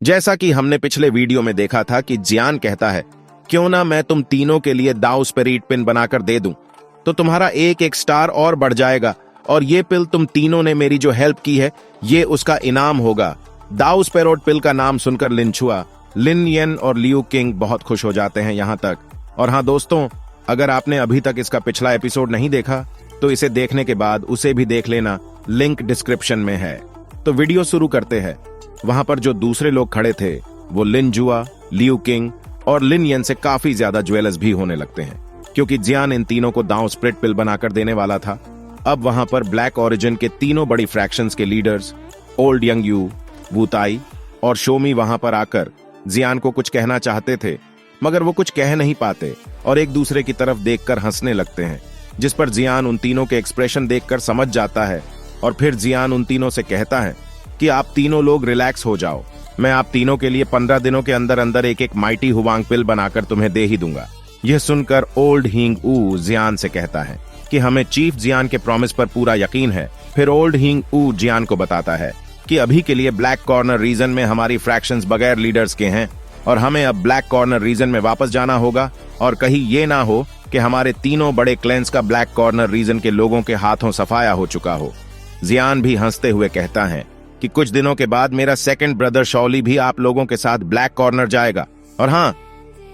जैसा कि हमने पिछले वीडियो में देखा था कि जियान कहता है, क्यों ना मैं तुम तीनों के लिए दाव स्पिरिट पिन बनाकर दे दूं, तो तुम्हारा एक एक स्टार और बढ़ जाएगा और ये पिल तुम तीनों ने मेरी जो हेल्प की है ये उसका इनाम होगा। दाव स्पिरिट पिल का नाम सुनकर लिनचुआ, लिन येन और लियू किंग बहुत खुश हो जाते हैं यहां तक। और हाँ दोस्तों, अगर आपने अभी तक इसका पिछला एपिसोड नहीं देखा तो इसे देखने के बाद उसे भी देख लेना, लिंक डिस्क्रिप्शन में है। तो वीडियो शुरू करते हैं। वहां पर जो दूसरे लोग खड़े थे वो लिनजुआ, लियू किंग और लिन येन से काफी ज्यादा ज्वेलस भी होने लगते हैं, क्योंकि जियान इन तीनों को दाव स्प्रिट पिल बनाकर देने वाला था। अब वहां पर ब्लैक ओरिजिन के तीनों बड़ी फ्रैक्शंस के लीडर्स ओल्ड यंग यू, वुताई और शोमी वहां पर आकर जियान को कुछ कहना चाहते थे, मगर वो कुछ कह नहीं पाते और एक दूसरे की तरफ देखकर हंसने लगते हैं, जिस पर जियान उन तीनों के एक्सप्रेशन देखकर समझ जाता है। और फिर जियान उन तीनों से कहता है कि आप तीनों लोग रिलैक्स हो जाओ, मैं आप तीनों के लिए 15 दिनों के अंदर अंदर एक एक माइटी हुवांग पिल बनाकर तुम्हें दे ही दूंगा। यह सुनकर ओल्ड हिंग ऊ जियान से कहता है कि हमें चीफ जियान के प्रॉमिस पर पूरा यकीन है। फिर ओल्ड हिंग ऊ जियान को बताता है कि अभी के लिए ब्लैक कॉर्नर रीजन में हमारी फ्रैक्शंस बगैर लीडर्स के हैं और हमें अब ब्लैक कॉर्नर रीजन में वापस जाना होगा, और कहीं ये ना हो कि हमारे तीनों बड़े क्लैंस का ब्लैक कॉर्नर रीजन के लोगों के हाथों सफाया हो चुका हो। जियान भी हंसते हुए कहता है कि कुछ दिनों के बाद मेरा सेकंड ब्रदर शौली भी आप लोगों के साथ ब्लैक कॉर्नर जाएगा, और हाँ,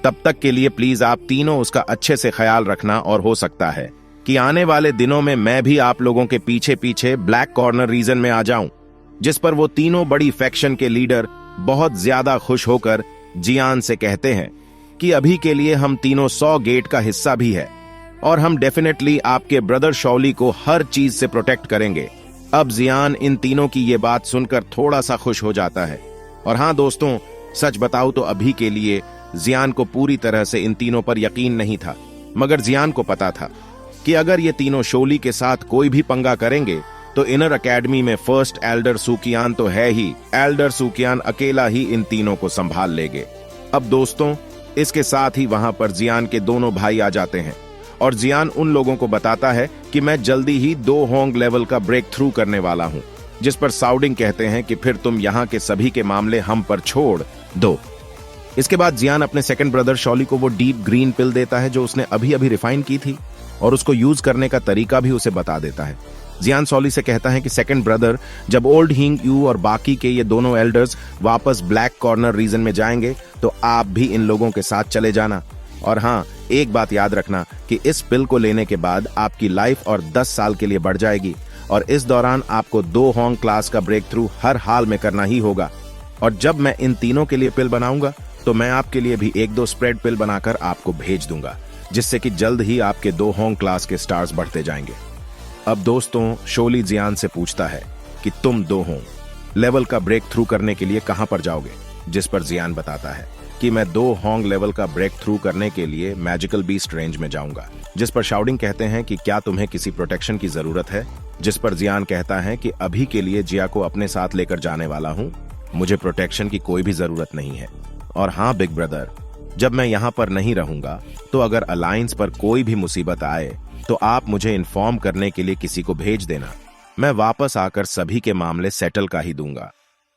तब तक के लिए प्लीज आप तीनों उसका अच्छे से ख्याल रखना, और हो सकता है कि आने वाले दिनों में मैं भी आप लोगों के पीछे पीछे ब्लैक कॉर्नर रीजन में आ जाऊं। जिस पर वो तीनों बड़ी फैक्शन के लीडर बहुत ज्यादा खुश होकर जियान से कहते हैं कि अभी के लिए हम तीनों 100 गेट का हिस्सा भी है और हम डेफिनेटली आपके ब्रदर शौली को हर चीज से प्रोटेक्ट करेंगे। अब जियान इन तीनों की ये बात सुनकर थोड़ा सा खुश हो जाता है। और हाँ दोस्तों, सच बताऊं तो अभी के लिए जियान को पूरी तरह से इन तीनों पर यकीन नहीं था, मगर जियान को पता था कि अगर ये तीनों शोली के साथ कोई भी पंगा करेंगे तो इनर एकेडमी में फर्स्ट एल्डर सुकियान तो है ही, एल्डर सुकियान अकेला ही इन तीनों को संभाल लेंगे। अब दोस्तों, इसके साथ ही वहां पर जियान के दोनों भाई आ जाते हैं और जियान उन लोगों को बताता है कि मैं जल्दी ही 2 होंग लेवल का ब्रेक थ्रू करने वाला हूं। जिस पर साउडिंग कहते हैं कि फिर तुम यहां के सभी के मामले हम पर छोड़ दो। इसके बाद जियान अपने सेकंड ब्रदर शौली को वो डीप ग्रीन पिल देता है जो उसने अभी अभी रिफाइन की थी, और उसको यूज करने का तरीका भी उसे बता देता है। जियान शौली से कहता है कि सेकंड ब्रदर, जब ओल्ड हिंग यू और बाकी के ये दोनों एल्डर्स वापस ब्लैक कॉर्नर रीजन में जाएंगे तो आप भी इन लोगों के साथ चले जाना। और हाँ, एक बात याद रखना कि इस पिल को लेने के बाद आपकी लाइफ और 10 साल के लिए बढ़ जाएगी, और इस दौरान आपको 2 होंग क्लास का ब्रेक थ्रू हर हाल में करना ही होगा। और जब मैं इन तीनों के लिए पिल बनाऊंगा तो मैं आपके लिए भी 1-2 स्प्रेड पिल बनाकर आपको भेज दूंगा, जिससे कि जल्द ही आपके 2 होंग क्लास के स्टार्स बढ़ते जाएंगे। अब दोस्तों, शोली जियान से पूछता है कि तुम 2 होंग लेवल का ब्रेक थ्रू करने के लिए कहां पर जाओगे, जिस पर जियान बताता है कि मैं 2 होंग लेवल का ब्रेक थ्रू करने के लिए मैजिकल बीस्ट रेंज में जाऊंगा। जिस पर शाउडिंग कहते हैं कि क्या तुम्हें किसी प्रोटेक्शन की जरूरत है, जिस पर जियान कहता है कि अभी के लिए जिया को अपने साथ लेकर जाने वाला हूं, मुझे प्रोटेक्शन की कोई भी जरूरत नहीं है। और हाँ बिग ब्रदर, जब मैं यहाँ पर नहीं रहूंगा तो अगर अलायंस पर कोई भी मुसीबत आए तो आप मुझे इन्फॉर्म करने के लिए किसी को भेज देना, मैं वापस आकर सभी के मामले सेटल का ही दूंगा।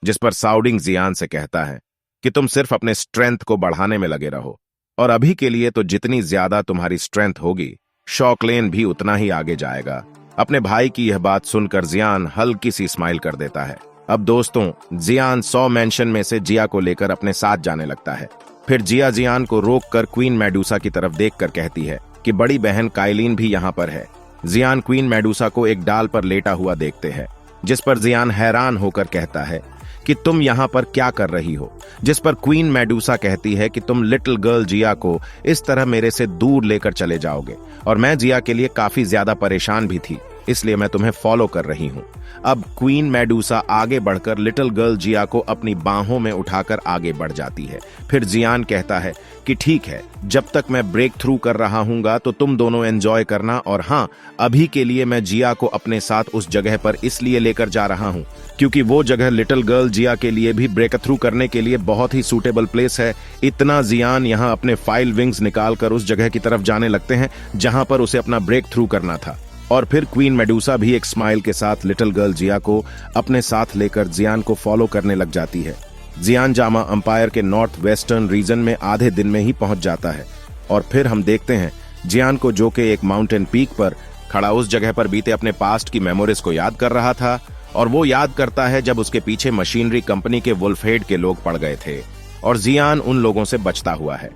जिस पर साउडिंग जियान से कहता है कि तुम सिर्फ अपने स्ट्रेंथ को बढ़ाने में लगे रहो, और अभी के लिए तो जितनी ज्यादा तुम्हारी स्ट्रेंथ होगी, शॉकलेन भी उतना ही आगे जाएगा। अपने भाई की यह बात सुनकर जियान हल्की सी स्माइल कर देता है। अब दोस्तों, जियान 100 मेंशन में से जिया को लेकर अपने साथ जाने लगता है। फिर जिया जियान को रोककर क्वीन मेडुसा की तरफ देखकर कहती है कि बड़ी बहन काइलिन भी यहाँ पर है। जियान क्वीन मेडुसा को एक डाल पर लेटा हुआ देखते हैं, जिस पर जियान हैरान होकर कहता है कि तुम यहाँ पर क्या कर रही हो। जिस पर क्वीन मेडुसा कहती है कि तुम लिटिल गर्ल जिया को इस तरह मेरे से दूर लेकर चले जाओगे, और मैं जिया के लिए काफी ज्यादा परेशान भी थी, इसलिए मैं तुम्हें फॉलो कर रही हूँ। अब क्वीन मेडुसा आगे बढ़कर लिटिल गर्ल जिया को अपनी बाहों में उठाकर आगे बढ़ जाती है। फिर जियान कहता है कि ठीक है, जब तक मैं ब्रेक थ्रू कर रहा हूँगा तो तुम दोनों एंजॉय करना, और हाँ, अभी के लिए मैं जिया को अपने साथ उस जगह पर इसलिए लेकर जा रहा हूँ क्योंकि वो जगह लिटिल गर्ल जिया के लिए भी ब्रेक थ्रू करने के लिए बहुत ही सूटेबल प्लेस है। इतना जियान यहाँ अपने फाइल विंग्स निकालकर उस जगह की तरफ जाने लगते हैं जहां पर उसे अपना ब्रेक थ्रू करना था। और फिर क्वीन मेडुसा भी एक स्माइल के साथ लिटिल गर्ल जिया को अपने साथ लेकर जियान को फॉलो करने लग जाती है। जियान जामा अंपायर के नॉर्थ वेस्टर्न रीजन में आधे दिन में ही पहुंच जाता है और फिर हम देखते हैं जियान को, जो कि एक माउंटेन पीक पर खड़ा उस जगह पर बीते अपने पास्ट की मेमोरीज को याद कर रहा था। और वो याद करता है जब उसके पीछे मशीनरी कंपनी के वुल्फहेड के लोग पड़ गए थे और जियान उन लोगों से बचता हुआ है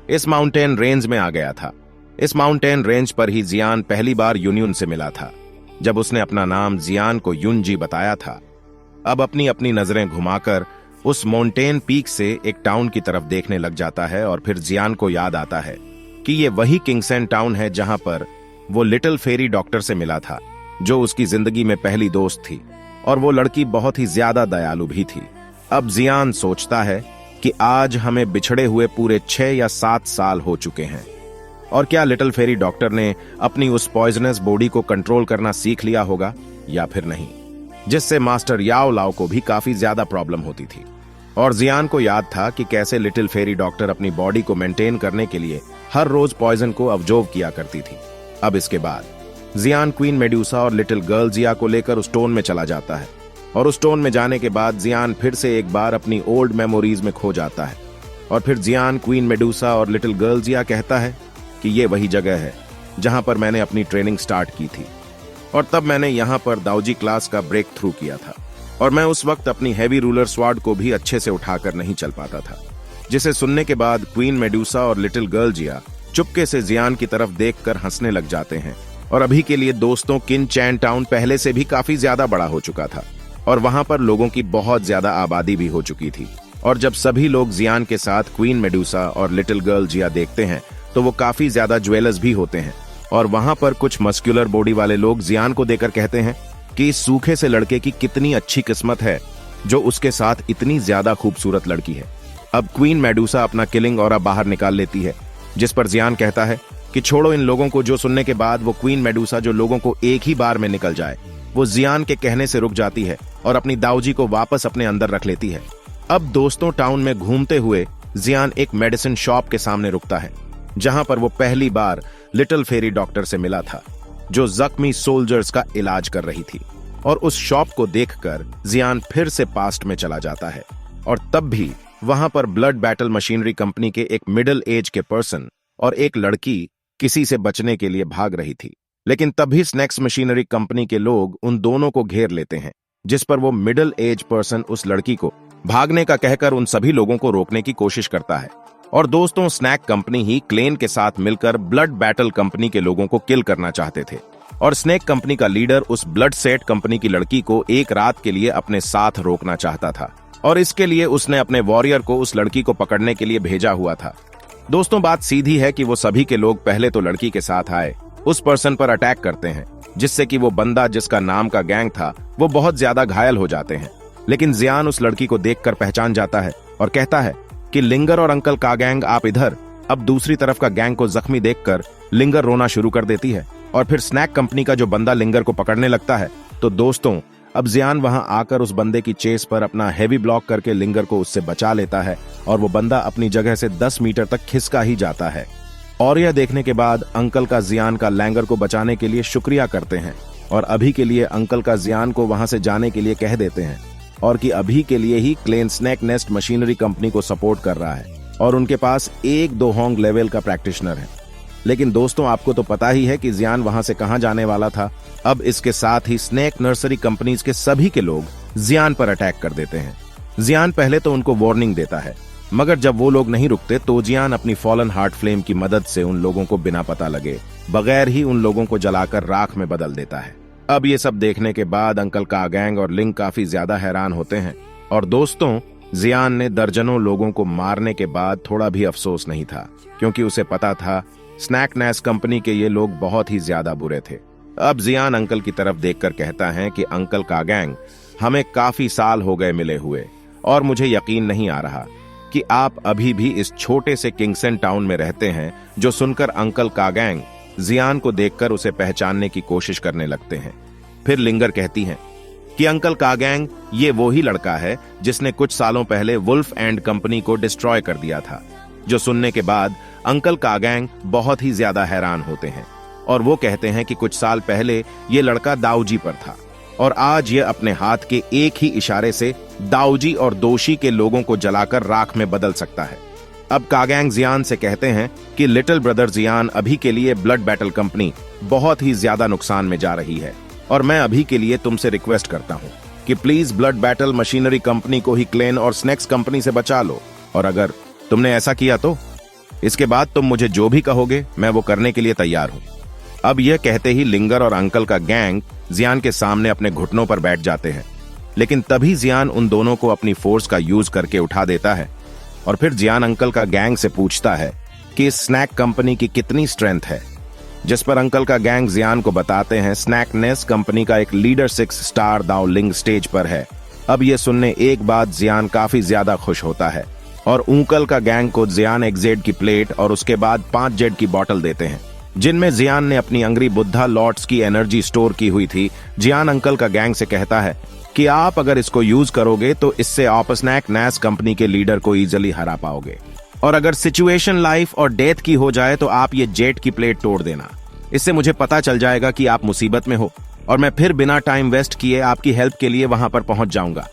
इस माउंटेन रेंज में आ गया था। इस माउंटेन रेंज पर ही जियान पहली बार यूनियन से मिला था, जब उसने अपना नाम जियान को युनजी बताया था। अब अपनी अपनी नजरें घुमाकर उस माउंटेन पीक से एक टाउन की तरफ देखने लग जाता है और फिर जियान को याद आता है कि ये वही किंगसन टाउन है जहां पर वो लिटिल फेरी डॉक्टर से मिला था, जो उसकी जिंदगी में पहली दोस्त थी, और वो लड़की बहुत ही ज्यादा दयालु भी थी। अब जियान सोचता है कि आज हमें बिछड़े हुए पूरे 6 या 7 साल हो चुके हैं, और क्या लिटिल फेरी डॉक्टर ने अपनी उस पॉइजनस बॉडी को कंट्रोल करना सीख लिया होगा या फिर नहीं, जिससे मास्टर याओ लाओ को भी काफी ज्यादा प्रॉब्लम होती थी। और जियान को याद था कि कैसे लिटिल फेरी डॉक्टर अपनी बॉडी को मेंटेन करने के लिए हर रोज पॉइजन को अब्जॉर्ब किया करती थी। अब इसके बाद जियान क्वीन मेडुसा और लिटिल गर्ल जिया को लेकर उस स्टोन में चला जाता है, और उस स्टोन में जाने के बाद जियान फिर से एक बार अपनी ओल्ड मेमोरीज में खो जाता है। और फिर जियान क्वीन मेडुसा और लिटिल गर्ल जिया कहता है कि ये वही जगह है जहां पर मैंने अपनी ट्रेनिंग स्टार्ट की थी, और तब मैंने यहां पर दाऊजी क्लास का ब्रेक थ्रू किया था, और मैं उस वक्त अपनी हैवी रूलर स्वार्ड को भी अच्छे से उठाकर नहीं चल पाता था। जिसे सुनने के बाद क्वीन मेडुसा और लिटिल गर्ल जिया चुपके से जियान की तरफ देखकर हंसने लग जाते हैं। और अभी के लिए दोस्तों, किन चैन टाउन पहले से भी काफी ज्यादा बड़ा हो चुका था और वहां पर लोगों की बहुत ज्यादा आबादी भी हो चुकी थी। और जब सभी लोग जियान के साथ क्वीन मेडुसा और लिटिल गर्ल जिया देखते हैं तो वो काफी ज्यादा ज्वेलर्स भी होते हैं, और वहां पर कुछ मस्कुलर बॉडी वाले लोग जियान को देखकर कहते हैं कि इस सूखे से लड़के की कितनी अच्छी किस्मत है जो उसके साथ इतनी ज्यादा खूबसूरत लड़की है। अब क्वीन मेडुसा अपना किलिंग ऑरा बाहर निकाल लेती है, जिस पर जियान कहता है कि छोड़ो इन लोगों को, जो सुनने के बाद वो क्वीन मेडुसा जो लोगों को एक ही बार में निकल जाए, वो जियान के कहने से रुक जाती है और अपनी दाऊजी को वापस अपने अंदर रख लेती है। अब दोस्तों, टाउन में घूमते हुए जियान एक मेडिसिन शॉप के सामने रुकता है, जहां पर वो पहली बार लिटिल फेरी डॉक्टर से मिला था, जो जख्मी सोल्जर्स का इलाज कर रही थी। और उस शॉप को देखकर जियान फिर से पास्ट में चला जाता है, और तब भी वहां पर ब्लड बैटल मशीनरी कंपनी के एक मिडिल एज के पर्सन और एक लड़की किसी से बचने के लिए भाग रही थी। लेकिन तभी स्नैक्स मशीनरी कंपनी के लोग उन दोनों को घेर लेते हैं, जिस पर वो मिडिल एज पर्सन उस लड़की को भागने का कहकर उन सभी लोगों को रोकने की कोशिश करता है। और दोस्तों, स्नैक कंपनी ही क्लेन के साथ मिलकर ब्लड बैटल कंपनी के लोगों को किल करना चाहते थे, और स्नैक कंपनी का लीडर उस ब्लड सेट कंपनी की लड़की को एक रात के लिए अपने साथ रोकना चाहता था, और इसके लिए उसने अपने वॉरियर को उस लड़की को पकड़ने के लिए भेजा हुआ था। दोस्तों, बात सीधी है कि वो सभी के लोग पहले तो लड़की के साथ आए, उस पर्सन पर अटैक करते हैं, जिससे कि वो बंदा जिसका नाम का गैंग था वो बहुत ज्यादा घायल हो जाते हैं। लेकिन जियान उस लड़की को देखकर पहचान जाता है और कहता है कि लिंगर और अंकल का गैंग आप इधर। अब दूसरी तरफ का गैंग को जख्मी देखकर लिंगर रोना शुरू कर देती है, और फिर स्नैक कंपनी का जो बंदा लिंगर को पकड़ने लगता है। तो दोस्तों, अब जियान वहां आकर उस बंदे की चेस पर अपना हेवी ब्लॉक करके लिंगर को उससे बचा लेता है, और वो बंदा अपनी जगह से 10 मीटर तक खिसका ही जाता है। और यह देखने के बाद अंकल का जियान का लैंगर को बचाने के लिए शुक्रिया करते हैं, और अभी के लिए अंकल का जियान को वहां से जाने के लिए कह देते हैं, और कि अभी के लिए ही क्लेन स्नैक नेस्ट मशीनरी कंपनी को सपोर्ट कर रहा है, और उनके पास 1-2 होंग लेवल का प्रैक्टिशनर है। लेकिन दोस्तों, आपको तो पता ही है कि जियान वहां से कहां जाने वाला था। अब इसके साथ ही स्नैक नर्सरी कंपनीज के सभी के लोग जियान पर अटैक कर देते हैं। जियान पहले तो उनको वार्निंग देता है, मगर जब वो लोग नहीं रुकते तो जियान अपनी फॉलन हार्ट फ्लेम की मदद से उन लोगों को बिना पता लगे बगैर ही उन लोगों को जलाकर राख में बदल देता है। अब ये सब देखने के बाद अंकल का गैंग और लिंग काफी ज्यादा हैरान होते हैं। और दोस्तों, जियान ने दर्जनों लोगों को मारने के बाद थोड़ा भी अफसोस नहीं था, क्योंकि उसे पता था स्नैक नेस्ट कंपनी के ये लोग बहुत ही ज्यादा बुरे थे। अब जियान अंकल की तरफ देखकर कहता है कि अंकल का गैंग, हमें काफी साल हो गए मिले हुए, और मुझे यकीन नहीं आ रहा कि आप अभी भी इस छोटे से किंगसन टाउन में रहते हैं। जो सुनकर अंकल का गैंग जियान को देखकर उसे पहचानने की कोशिश करने लगते हैं। फिर लिंगर कहती हैं कि अंकल का गैंग, ये वो ही लड़का है जिसने कुछ सालों पहले वुल्फ एंड कंपनी को डिस्ट्रॉय कर दिया था। जो सुनने के बाद अंकल का गैंग बहुत ही ज्यादा हैरान होते हैं, और वो कहते हैं कि कुछ साल पहले ये लड़का दाऊजी पर था, और आज ये अपने हाथ के एक ही इशारे से दाऊजी और दोषी के लोगों को जलाकर राख में बदल सकता है। अब कागैंग जियान से कहते हैं कि लिटिल ब्रदर जियान, अभी के लिए ब्लड बैटल कंपनी बहुत ही ज्यादा नुकसान में जा रही है और मैं अभी के लिए तुमसे रिक्वेस्ट करता हूँ कि please blood battle machinery company को ही क्लेन और स्नैक्स कंपनी से बचा लो, और अगर तुमने ऐसा किया तो इसके बाद तुम मुझे जो भी कहोगे मैं वो करने के लिए तैयार हूँ। अब यह कहते ही लिंगर और अंकल का गैंग जियान के सामने अपने घुटनों पर बैठ जाते हैं, लेकिन तभी जियान उन दोनों को अपनी फोर्स का यूज करके उठा देता है और फिर जियान अंकल का गैंग से पूछता है कि इस स्नैक कंपनी की कितनी स्ट्रेंथ है, जिस पर अंकल का गैंग जियान को बताते हैं स्नैकनेस कंपनी का एक लीडर 6 स्टार दाओ लिंग स्टेज पर है। अब ये सुनने एक बाद जियान काफी ज्यादा खुश होता है और अंकल का गैंग को जियान एक जेड की प्लेट और उसके बाद 5 जेड की बोतल देते हैं, जिनमें जियान ने अपनी अंग्री बुद्धा लॉट्स की एनर्जी स्टोर की हुई थी। जियान अंकल का गैंग से कहता है कि आप अगर इसको यूज करोगे तो इससे आप स्नैक नैस कंपनी के लीडर को इजीली हरा पाओगे, और अगर सिचुएशन लाइफ और डेथ की हो जाए तो आप ये जेट की प्लेट तोड़ देना। इससे मुझे पता चल जाएगा कि आप मुसीबत में हो और मैं फिर बिना टाइम वेस्ट किए आपकी हेल्प के लिए वहां पर पहुंच जाऊंगा।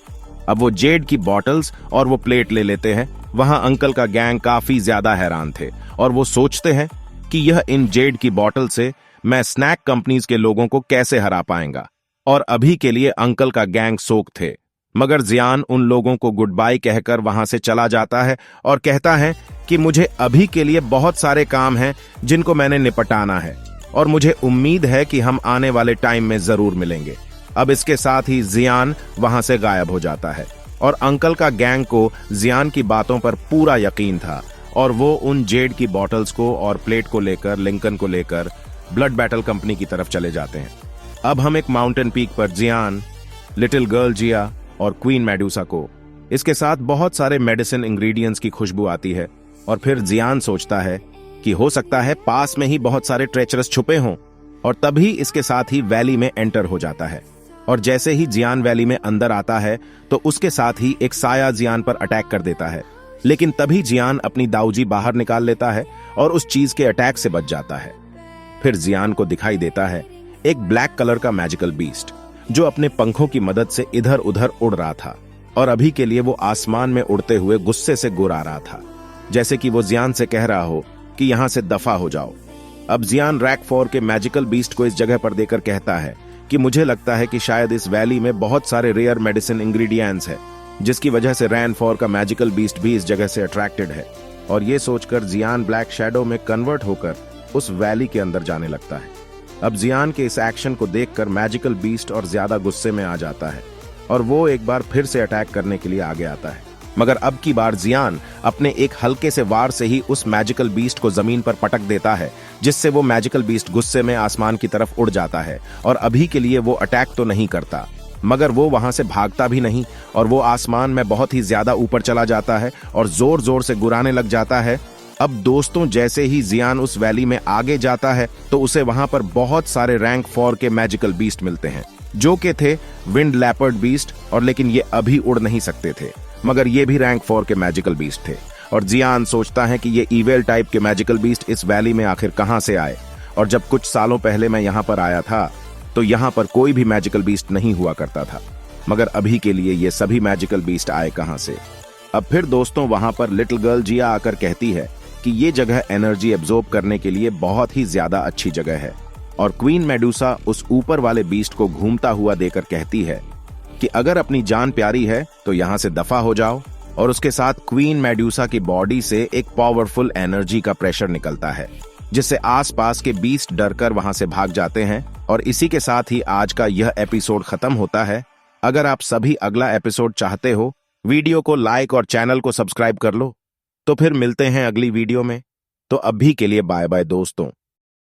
अब वो जेड की बॉटल्स और वो प्लेट ले लेते हैं। वहां अंकल का गैंग काफी ज्यादा हैरान थे और वो सोचते हैं कि यह इन जेड की बॉटल से मैं स्नैक कंपनीज के लोगों को कैसे हरा पाएंगा, और अभी के लिए अंकल का गैंग सोक थे। मगर जियान उन लोगों को गुड बाय कहकर वहां से चला जाता है और कहता है कि मुझे अभी के लिए बहुत सारे काम हैं जिनको मैंने निपटाना है और मुझे उम्मीद है कि हम आने वाले टाइम में जरूर मिलेंगे। अब इसके साथ ही जियान वहां से गायब हो जाता है और अंकल का गैंग को जियान की बातों पर पूरा यकीन था और वो उन जेड की बॉटल्स को और प्लेट को लेकर लिंकन को लेकर ब्लड बैटल कंपनी की तरफ चले जाते हैं। अब हम एक माउंटेन पीक पर जियान, लिटिल गर्ल जिया और क्वीन मेडुसा को, इसके साथ बहुत सारे मेडिसिन इंग्रेडिएंट्स की खुशबू आती है और फिर जियान सोचता है कि हो सकता है पास में ही बहुत सारे ट्रेचरस छुपे हों, और तभी इसके साथ ही वैली में एंटर हो जाता है। और जैसे ही जियान वैली में अंदर आता है तो उसके साथ ही एक साया जियान पर अटैक कर देता है, लेकिन तभी जियान अपनी दाऊजी बाहर निकाल लेता है और उस चीज के अटैक से बच जाता है। फिर जियान को दिखाई देता है एक ब्लैक कलर का मैजिकल बीस्ट जो अपने पंखों की मदद से इधर उधर उड़ रहा था और अभी के लिए वो आसमान में उड़ते हुए गुस्से से गुर्रा रहा था, जैसे कि वो जियान से कह रहा हो कि यहां से दफा हो जाओ। अब जियान रैक 4 के मैजिकल बीस्ट को इस जगह पर देकर कहता है कि मुझे लगता है कि शायद इस वैली में बहुत सारे रेयर मेडिसिन इंग्रेडिएंट्स हैं, जिसकी वजह से रैन 4 का मैजिकल बीस्ट भी इस जगह से अट्रैक्टेड है। और ये सोचकर जियान ब्लैक शैडो में कन्वर्ट होकर उस वैली के अंदर जाने लगता है। अब जियान के इस एक्शन को देखकर मैजिकल बीस्ट और ज्यादा गुस्से में आ जाता है और वो एक बार फिर से अटैक करने के लिए आगे आता है, मगर अब की बार जियान अपने एक हल्के से वार से ही उस मैजिकल बीस्ट को जमीन पर पटक देता है, जिससे वो मैजिकल बीस्ट गुस्से में आसमान की तरफ उड़ जाता है और अभी के लिए वो अटैक तो नहीं करता, मगर वो वहां से भागता भी नहीं और वो आसमान में बहुत ही ज्यादा ऊपर चला जाता है और जोर जोर से गुर्राने लग जाता है। अब दोस्तों, जैसे ही जियान उस वैली में आगे जाता है तो उसे वहां पर बहुत सारे रैंक 4 के मैजिकल बीस्ट मिलते हैं, जो के थे विंड लैपर्ड बीस्ट, और लेकिन ये अभी उड़ नहीं सकते थे, मगर ये भी रैंक 4 के मैजिकल बीस्ट थे। और जियान सोचता है कि ये ईवेल टाइप के मैजिकल बीस्ट इस वैली में आखिर कहां से आए, और जब कुछ सालों पहले मैं यहां पर आया था तो यहां पर कोई भी मैजिकल बीस्ट नहीं हुआ करता था, मगर अभी के लिए ये सभी मैजिकल बीस्ट आए कहां से। अब फिर दोस्तों, वहां पर लिटिल गर्ल जिया आकर कहती है कि ये जगह एनर्जी एब्जॉर्ब करने के लिए बहुत ही ज्यादा अच्छी जगह है, और क्वीन मेडुसा उस ऊपर वाले बीस्ट को घूमता हुआ देकर कहती है कि अगर अपनी जान प्यारी है तो यहां से दफा हो जाओ। और उसके साथ क्वीन मेडुसा की बॉडी से एक पावरफुल एनर्जी का प्रेशर निकलता है, जिससे आसपास के बीस्ट डरकर वहां से भाग जाते हैं। और इसी के साथ ही आज का यह एपिसोड खत्म होता है। अगर आप सभी अगला एपिसोड चाहते हो, वीडियो को लाइक और चैनल को सब्सक्राइब कर लो। तो फिर मिलते हैं अगली वीडियो में। तो अभी के लिए बाय बाय दोस्तों।